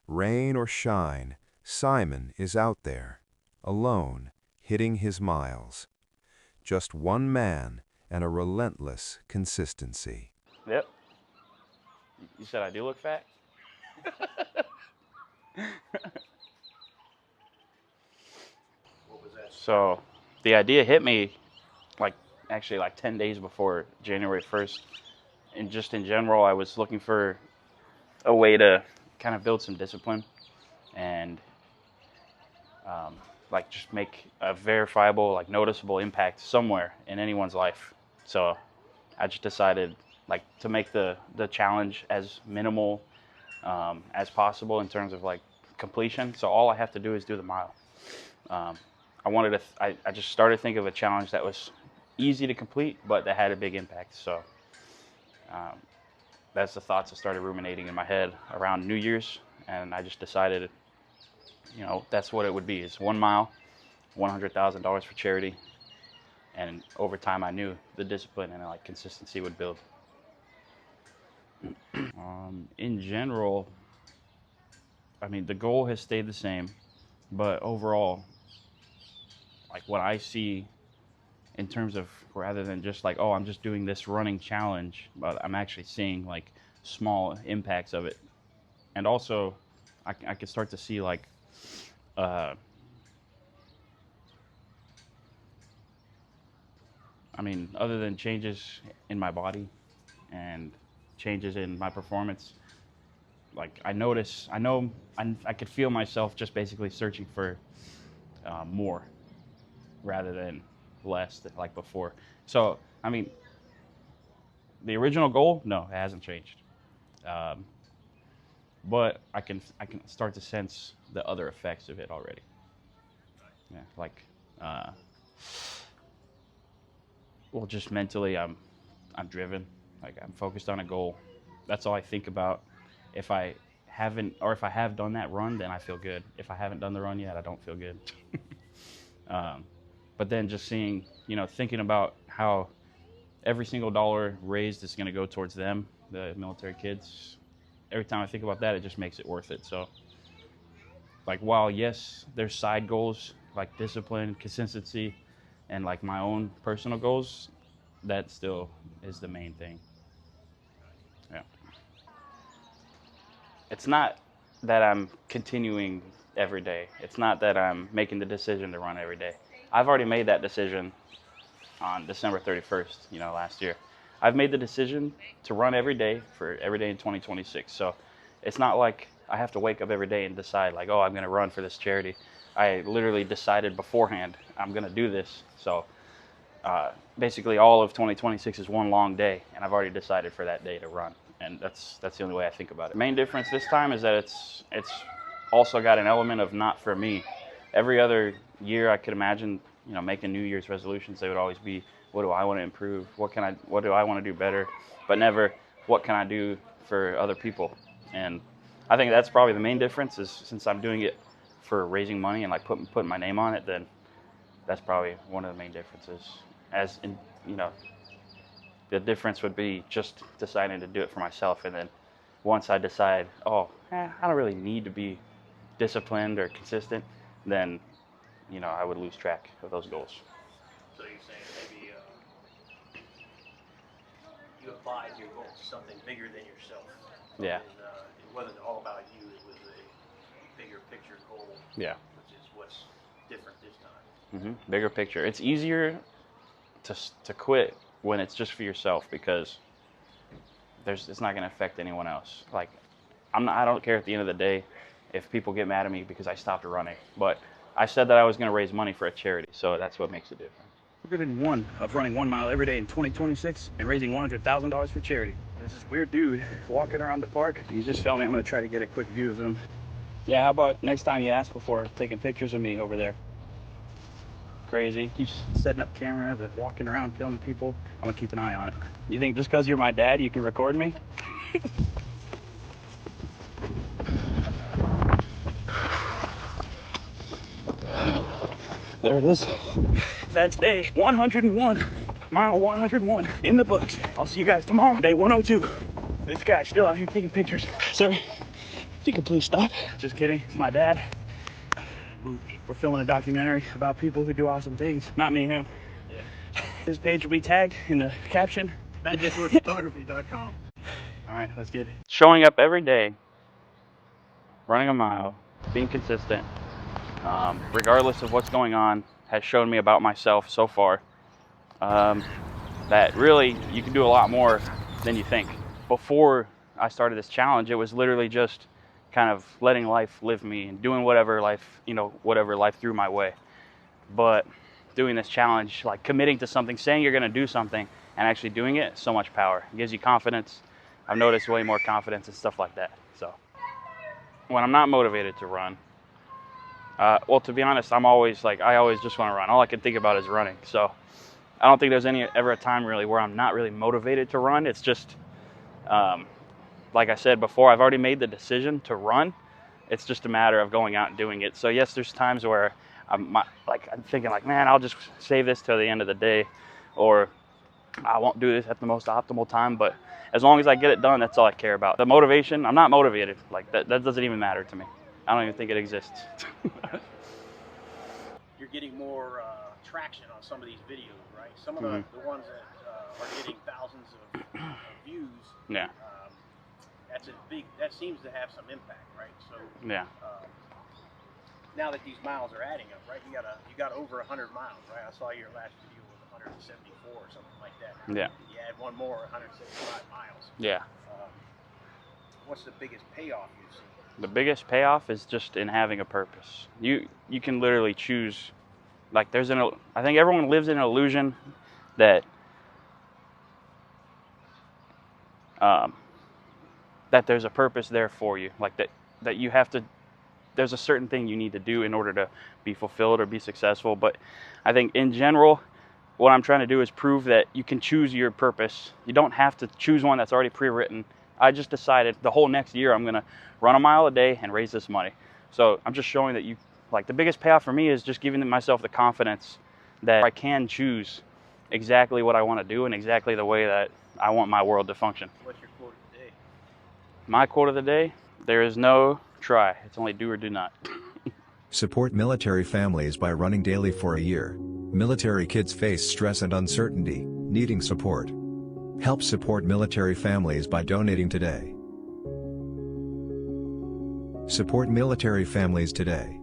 Rain or shine, Simon is out there, alone, hitting his miles. Just one man and a relentless consistency. Yep. You said I do look fat? What was that? So the idea hit me actually 10 days before January 1st. And just in general, I was looking for a way to kind of build some discipline and just make a verifiable, noticeable impact somewhere in anyone's life. So I just decided to make the challenge as minimal as possible in terms of completion. So all I have to do is do the mile. I just started thinking of a challenge that was easy to complete, but that had a big impact. So that's the thoughts that started ruminating in my head around New Year's, and I just decided, that's what it would be. It's 1 mile, $100,000 for charity, and over time I knew the discipline and consistency would build. In general, I mean, the goal has stayed the same, but overall, what I see in terms of, rather than just oh, I'm just doing this running challenge, but I'm actually seeing small impacts of it. And also I could start to see other than changes in my body and changes in my performance, I could feel myself just basically searching for more rather than less like before. So, the original goal, no, it hasn't changed. But I can start to sense the other effects of it already. Yeah, just mentally, I'm driven. I'm focused on a goal. That's all I think about. If I have done that run, then I feel good. If I haven't done the run yet, I don't feel good. But then just seeing, thinking about how every single dollar raised is going to go towards them, the military kids. Every time I think about that, it just makes it worth it. So, while yes, there's side goals like discipline, consistency, and my own personal goals, that still is the main thing. Yeah. It's not that I'm continuing every day. It's not that I'm making the decision to run every day. I've already made that decision on December 31st, last year. I've made the decision to run every day for every day in 2026. So it's not like I have to wake up every day and decide oh, I'm going to run for this charity. I literally decided beforehand I'm going to do this. So basically all of 2026 is one long day, and I've already decided for that day to run. And that's the only way I think about it. The main difference this time is that it's also got an element of not for me. Every other year I could imagine, making New Year's resolutions, they would always be, what do I want to improve? What do I want to do better? But never, what can I do for other people? And I think that's probably the main difference, is since I'm doing it for raising money and putting my name on it, then that's probably one of the main differences. As in, the difference would be just deciding to do it for myself, and then once I decide, I don't really need to be disciplined or consistent, then I would lose track of those goals. So you're saying maybe you applied your goals to something bigger than yourself. Yeah. And, it wasn't all about you. It was a bigger picture goal. Yeah. Which is what's different this time. Bigger picture. It's easier to quit when it's just for yourself, because it's not going to affect anyone else. I don't care at the end of the day if people get mad at me because I stopped running, but I said that I was going to raise money for a charity, so that's what makes it different. We're getting one of running 1 mile every day in 2026 and raising $100,000 for charity. There's this weird dude walking around the park. He's just filming. I'm going to try to get a quick view of him. Yeah, how about next time you ask before taking pictures of me over there? Crazy. Keeps setting up cameras and walking around filming people. I'm going to keep an eye on it. You think just because you're my dad, you can record me? There it is. That's day 101. Mile 101 in the books. I'll see you guys tomorrow. Day 102. This guy's still out here taking pictures. Sir, If you could please stop. Just kidding. It's my dad. We're filming a documentary about people who do awesome things. Not me, him. Yeah. His page will be tagged in the caption. Photography.com. All right, let's get it. Showing up every day, running a mile, being consistent, regardless of what's going on, has shown me about myself so far that really you can do a lot more than you think. Before I started this challenge, it was literally just kind of letting life live me and doing whatever life, whatever life threw my way. But doing this challenge, like committing to something, saying you're going to do something and actually doing it, so much power. It gives you confidence. I've noticed way more confidence and stuff like that. So when I'm not motivated to run, well, to be honest, I always just want to run. All I can think about is running. So I don't think there's ever a time really where I'm not really motivated to run. It's just, like I said before, I've already made the decision to run. It's just a matter of going out and doing it. So yes, there's times where I'm thinking like, man, I'll just save this till the end of the day, or I won't do this at the most optimal time. But as long as I get it done, that's all I care about. The motivation, I'm not motivated. Like that doesn't even matter to me. I don't even think it exists. You're getting more traction on some of these videos, right? Some of the ones that are getting thousands of views. Yeah. That seems to have some impact, right? So Yeah. Now that these miles are adding up, right? You got over 100 miles, right? I saw your last video was 174 or something like that. Yeah. You add one more, 175 miles. Yeah. What's the biggest payoff you've seen? The biggest payoff is just in having a purpose. You can literally choose. Like I think everyone lives in an illusion that that there's a purpose there for you. Like that you have to. There's a certain thing you need to do in order to be fulfilled or be successful. But I think in general, what I'm trying to do is prove that you can choose your purpose. You don't have to choose one that's already pre-written. I just decided the whole next year I'm going to run a mile a day and raise this money. So I'm just showing that the biggest payoff for me is just giving myself the confidence that I can choose exactly what I want to do and exactly the way that I want my world to function. What's your quote of the day? My quote of the day, there is no try. It's only do or do not. Support military families by running daily for a year. Military kids face stress and uncertainty, needing support. Help support military families by donating today. Support military families today.